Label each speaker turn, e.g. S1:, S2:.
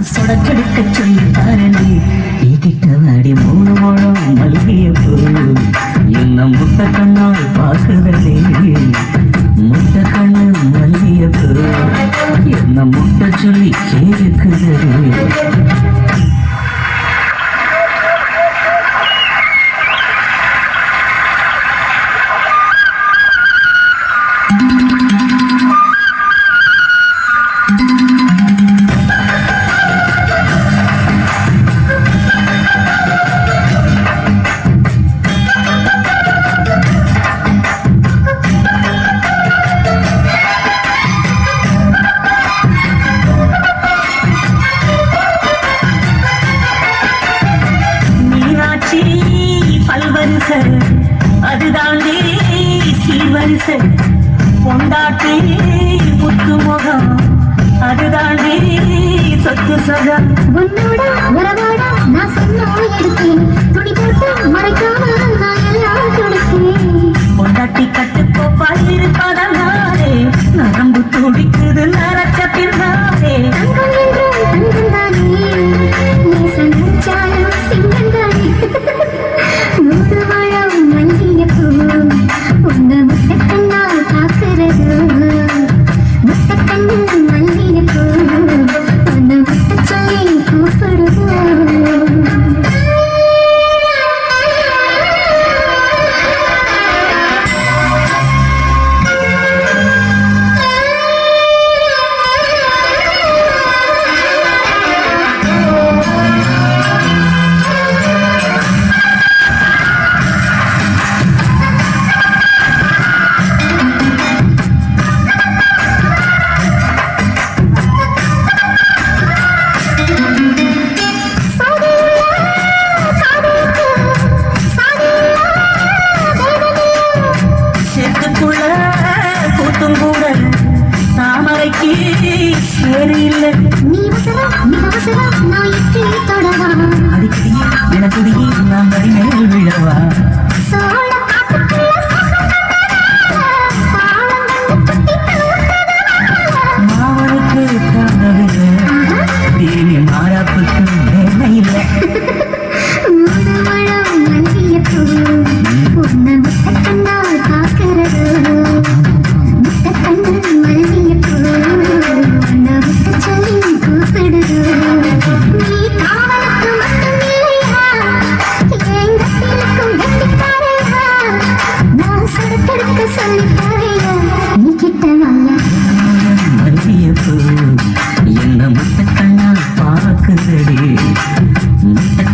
S1: சொடக்கெடுக்க சொல்லி தாரணி கிட்ட வாடி 3 முழம் மல்லிய பூ என்ன முட்டை கண்ணால் பார்க்குதே முட்டை கண்ணு மல்லிய பூ என்ன முட்டை சொல்லி கேட்குதே. பல்வரிசை அதுதாண்டி சீவரிசை பொண்டாட்டி முத்து முகம் அதுதாண்டி சொத்து சகம்
S2: உன்னோட உறவோட நான் சொன்ன எடுத்தேன் துணி போட்டு மறைக்காம நான் எல்லாம் துடித்தேன்
S1: பொண்டாட்டி கட்டுக்கோப்பா இருப்பதனாலே நரம்பு துடிக்குது நரச்ச பின்னாலே
S2: தங்கம் என்றும் தங்கம் தானே நேசம் நினைச்சாலும் சிங்கம் தானே மூடு மழம் மல்லிய பூ உங்க முட்டை கண்ணால் பார்க்கிறது முட்டை கண்ணு மல்லிய பூ உன்னை முட்டை சொல்லி கூப்பிடுவோம்.
S1: தாமரைக்கு சரியில்லை
S2: நீ அவசரம் நான் எட்டி தொடவா
S1: அடிக்கடியே எனக்குடியே நான் வரி மேல் விழவா
S2: சோழ காட்டுக்குள்ள
S1: மாவனுக்கு தந்தது தேனி மாறாப்புக்கு வேலை இல்லை
S2: மூடு மழம் மல்லிய பூ உன்னை முட்டை கண்ணால் பார்க்கிறது முட்டை கண்ணு மல்லிய பூ உன்னை முட்டை சொல்லி கூப்பிடுது நீ காவலுக்கு மட்டும் இல்லையா எங்கத்திலுக்கும் கெட்டிக்காரையா நான் சொடக்கெடுக்க சொல்லி தரையா நீ கிட்ட வாயா
S1: மல்லிய பூ என்ன முட்டை கண்ணால் பார்க்குதடி முட்டை